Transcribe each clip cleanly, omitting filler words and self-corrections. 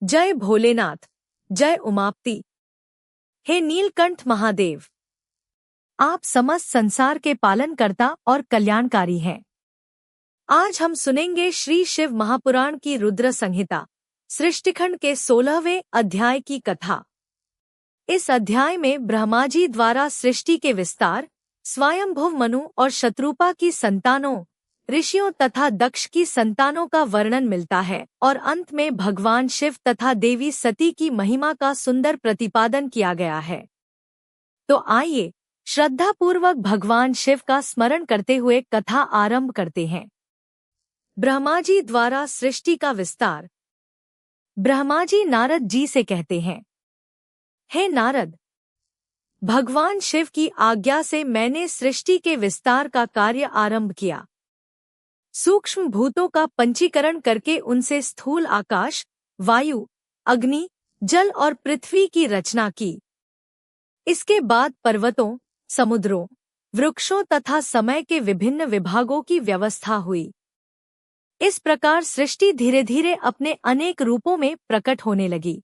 जय भोलेनाथ, जय उमापति। हे नीलकंठ महादेव, आप समस्त संसार के पालनकर्ता और कल्याणकारी हैं। आज हम सुनेंगे श्री शिव महापुराण की रुद्र संहिता सृष्टिखंड के 16वें अध्याय की कथा। इस अध्याय में ब्रह्मा जी द्वारा सृष्टि के विस्तार, स्वयंभुव मनु और शत्रुपा की संतानों, ऋषियों तथा दक्ष की संतानों का वर्णन मिलता है और अंत में भगवान शिव तथा देवी सती की महिमा का सुंदर प्रतिपादन किया गया है। तो आइए श्रद्धापूर्वक भगवान शिव का स्मरण करते हुए कथा आरंभ करते हैं। ब्रह्मा जी द्वारा सृष्टि का विस्तार। ब्रह्मा जी नारद जी से कहते हैं, हे नारद, भगवान शिव की आज्ञा से मैंने सृष्टि के विस्तार का कार्य आरंभ किया। सूक्ष्म भूतों का पंचीकरण करके उनसे स्थूल आकाश, वायु, अग्नि, जल और पृथ्वी की रचना की। इसके बाद पर्वतों, समुद्रों, वृक्षों तथा समय के विभिन्न विभागों की व्यवस्था हुई। इस प्रकार सृष्टि धीरे धीरे अपने अनेक रूपों में प्रकट होने लगी।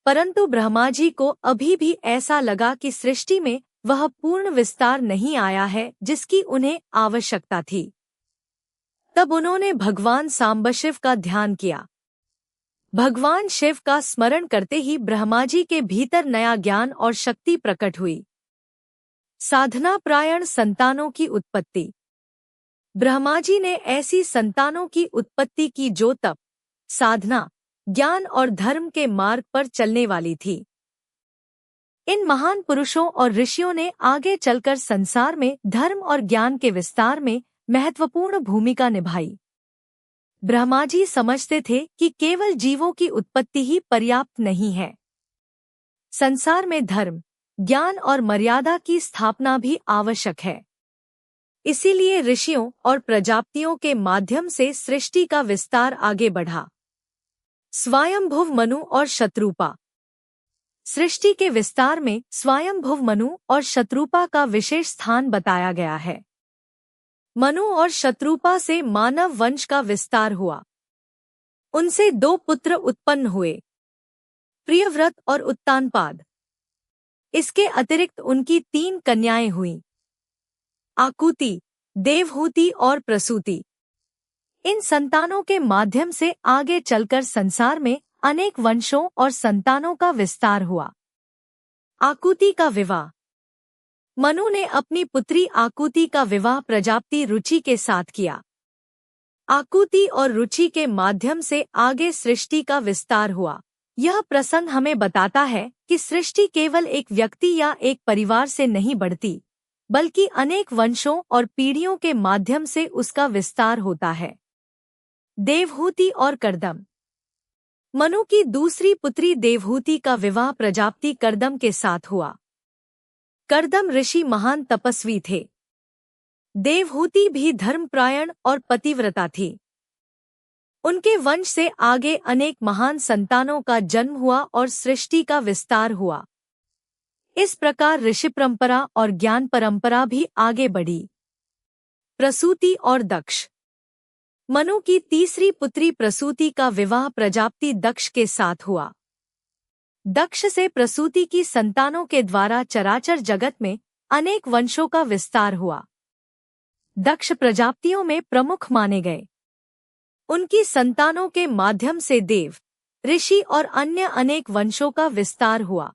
परंतु ब्रह्मा जी को अभी भी ऐसा लगा कि सृष्टि में वह पूर्ण विस्तार नहीं आया है जिसकी उन्हें आवश्यकता थी। तब उन्होंने भगवान सांबशिव का ध्यान किया। भगवान शिव का स्मरण करते ही ब्रह्मा जी के भीतर नया ज्ञान और शक्ति प्रकट हुई। साधना प्रायण संतानों की उत्पत्ति। ब्रह्मा जी ने ऐसी संतानों की उत्पत्ति की जो तप, साधना, ज्ञान और धर्म के मार्ग पर चलने वाली थी। इन महान पुरुषों और ऋषियों ने आगे चलकर संसार में धर्म और ज्ञान के विस्तार में महत्वपूर्ण भूमिका निभाई। ब्रह्मा जी समझते थे कि केवल जीवों की उत्पत्ति ही पर्याप्त नहीं है। संसार में धर्म, ज्ञान और मर्यादा की स्थापना भी आवश्यक है। इसीलिए ऋषियों और प्रजापतियों के माध्यम से सृष्टि का विस्तार आगे बढ़ा। स्वयंभुव मनु और शत्रुपा। सृष्टि के विस्तार में स्वयंभुव मनु और शत्रुपा का विशेष स्थान बताया गया है। मनु और शत्रुपा से मानव वंश का विस्तार हुआ। उनसे 2 पुत्र उत्पन्न हुए, प्रियव्रत और उत्तानपाद। इसके अतिरिक्त उनकी 3 कन्याएं हुईं, आकुति, देवहूति और प्रसूति। इन संतानों के माध्यम से आगे चलकर संसार में अनेक वंशों और संतानों का विस्तार हुआ। आकुति का विवाह। मनु ने अपनी पुत्री आकुति का विवाह प्रजापति रुचि के साथ किया। आकुति और रुचि के माध्यम से आगे सृष्टि का विस्तार हुआ। यह प्रसंग हमें बताता है कि सृष्टि केवल एक व्यक्ति या एक परिवार से नहीं बढ़ती, बल्कि अनेक वंशों और पीढ़ियों के माध्यम से उसका विस्तार होता है। देवहूति और कर्दम। मनु की दूसरी पुत्री देवहूति का विवाह प्रजापति कर्दम के साथ हुआ। कर्दम ऋषि महान तपस्वी थे। देवहूति भी धर्मप्रायण और पतिव्रता थी। उनके वंश से आगे अनेक महान संतानों का जन्म हुआ और सृष्टि का विस्तार हुआ। इस प्रकार ऋषि परंपरा और ज्ञान परंपरा भी आगे बढ़ी। प्रसूति और दक्ष। मनु की तीसरी पुत्री प्रसूति का विवाह प्रजापति दक्ष के साथ हुआ। दक्ष से प्रसूति की संतानों के द्वारा चराचर जगत में अनेक वंशों का विस्तार हुआ। दक्ष प्रजापतियों में प्रमुख माने गए। उनकी संतानों के माध्यम से देव, ऋषि और अन्य अनेक वंशों का विस्तार हुआ।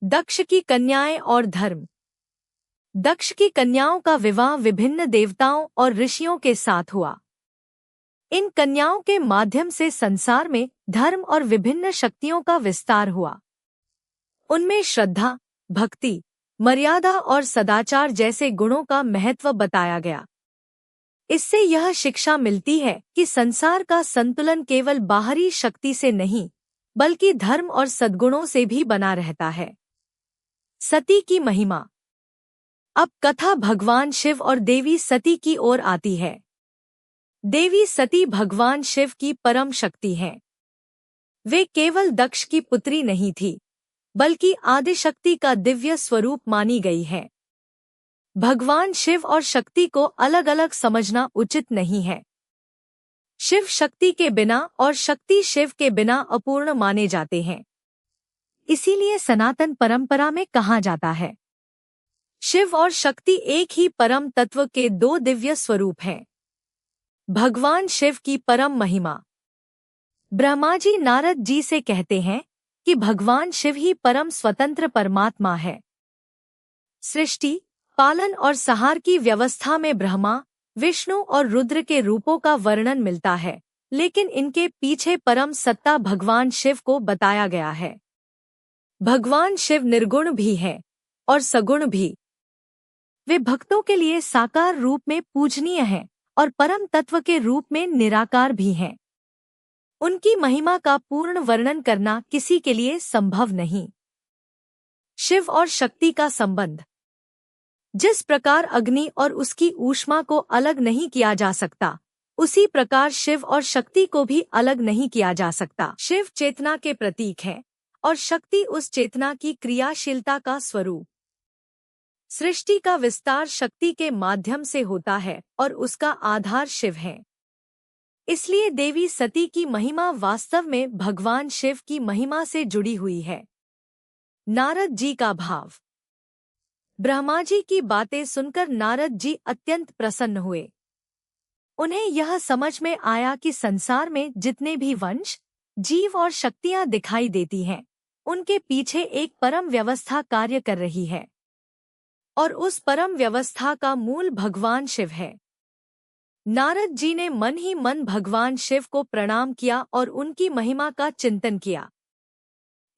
दक्ष की कन्याएं और धर्म। दक्ष की कन्याओं का विवाह विभिन्न देवताओं और ऋषियों के साथ हुआ। इन कन्याओं के माध्यम से संसार में धर्म और विभिन्न शक्तियों का विस्तार हुआ। उनमें श्रद्धा, भक्ति, मर्यादा और सदाचार जैसे गुणों का महत्व बताया गया। इससे यह शिक्षा मिलती है कि संसार का संतुलन केवल बाहरी शक्ति से नहीं, बल्कि धर्म और सद्गुणों से भी बना रहता है। सती की महिमा। अब कथा भगवान शिव और देवी सती की ओर आती है। देवी सती भगवान शिव की परम शक्ति हैं। वे केवल दक्ष की पुत्री नहीं थी, बल्कि आदिशक्ति का दिव्य स्वरूप मानी गई है। भगवान शिव और शक्ति को अलग अलग समझना उचित नहीं है। शिव शक्ति के बिना और शक्ति शिव के बिना अपूर्ण माने जाते हैं। इसीलिए सनातन परंपरा में कहा जाता है, शिव और शक्ति एक ही परम तत्व के दो दिव्य स्वरूप हैं। भगवान शिव की परम महिमा। ब्रह्मा जी नारद जी से कहते हैं कि भगवान शिव ही परम स्वतंत्र परमात्मा है। सृष्टि, पालन और संहार की व्यवस्था में ब्रह्मा, विष्णु और रुद्र के रूपों का वर्णन मिलता है, लेकिन इनके पीछे परम सत्ता भगवान शिव को बताया गया है। भगवान शिव निर्गुण भी है और सगुण भी। वे भक्तों के लिए साकार रूप में पूजनीय हैं और परम तत्व के रूप में निराकार भी हैं। उनकी महिमा का पूर्ण वर्णन करना किसी के लिए संभव नहीं। शिव और शक्ति का संबंध। जिस प्रकार अग्नि और उसकी ऊष्मा को अलग नहीं किया जा सकता, उसी प्रकार शिव और शक्ति को भी अलग नहीं किया जा सकता। शिव चेतना के प्रतीक है और शक्ति उस चेतना की क्रियाशीलता का स्वरूप। सृष्टि का विस्तार शक्ति के माध्यम से होता है और उसका आधार शिव है। इसलिए देवी सती की महिमा वास्तव में भगवान शिव की महिमा से जुड़ी हुई है। नारद जी का भाव। ब्रह्मा जी की बातें सुनकर नारद जी अत्यंत प्रसन्न हुए। उन्हें यह समझ में आया कि संसार में जितने भी वंश, जीव और शक्तियां दिखाई देती हैं, उनके पीछे एक परम व्यवस्था कार्य कर रही है और उस परम व्यवस्था का मूल भगवान शिव है। नारद जी ने मन ही मन भगवान शिव को प्रणाम किया और उनकी महिमा का चिंतन किया।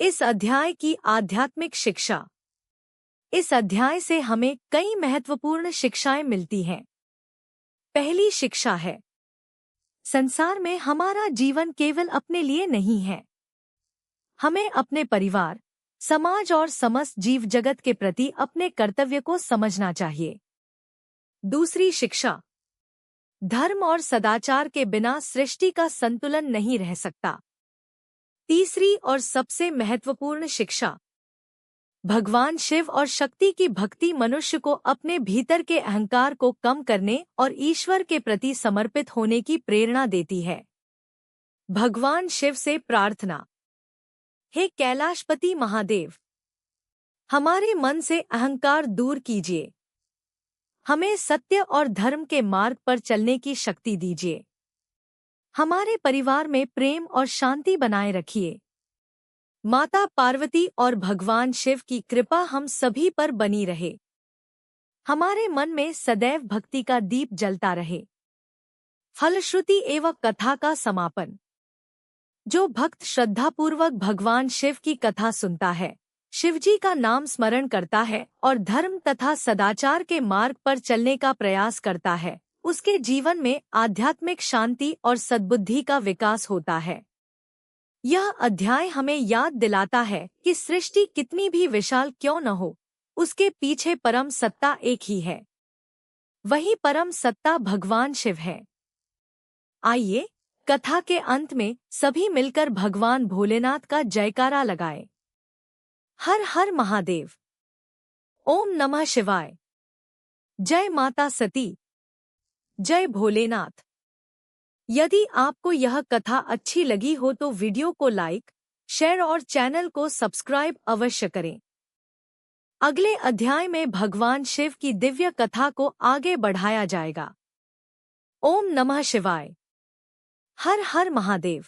इस अध्याय की आध्यात्मिक शिक्षा। इस अध्याय से हमें कई महत्वपूर्ण शिक्षाएं मिलती हैं। पहली शिक्षा है, संसार में हमारा जीवन केवल अपने लिए नहीं है। हमें अपने परिवार, समाज और समस्त जीव जगत के प्रति अपने कर्तव्य को समझना चाहिए। दूसरी शिक्षा, धर्म और सदाचार के बिना सृष्टि का संतुलन नहीं रह सकता। तीसरी और सबसे महत्वपूर्ण शिक्षा, भगवान शिव और शक्ति की भक्ति मनुष्य को अपने भीतर के अहंकार को कम करने और ईश्वर के प्रति समर्पित होने की प्रेरणा देती है। भगवान शिव से प्रार्थना। हे कैलाशपति महादेव, हमारे मन से अहंकार दूर कीजिए। हमें सत्य और धर्म के मार्ग पर चलने की शक्ति दीजिए। हमारे परिवार में प्रेम और शांति बनाए रखिए। माता पार्वती और भगवान शिव की कृपा हम सभी पर बनी रहे। हमारे मन में सदैव भक्ति का दीप जलता रहे। फलश्रुति एवं कथा का समापन। जो भक्त श्रद्धापूर्वक भगवान शिव की कथा सुनता है, शिवजी का नाम स्मरण करता है और धर्म तथा सदाचार के मार्ग पर चलने का प्रयास करता है, उसके जीवन में आध्यात्मिक शांति और सद्बुद्धि का विकास होता है। यह अध्याय हमें याद दिलाता है कि सृष्टि कितनी भी विशाल क्यों न हो, उसके पीछे परम सत्ता एक ही है। वही परम सत्ता भगवान शिव है। आइए कथा के अंत में सभी मिलकर भगवान भोलेनाथ का जयकारा लगाएं। हर हर महादेव। ओम नमः शिवाय। जय माता सती। जय भोलेनाथ। यदि आपको यह कथा अच्छी लगी हो तो वीडियो को लाइक, शेयर और चैनल को सब्सक्राइब अवश्य करें। अगले अध्याय में भगवान शिव की दिव्य कथा को आगे बढ़ाया जाएगा। ओम नमः शिवाय। हर हर महादेव।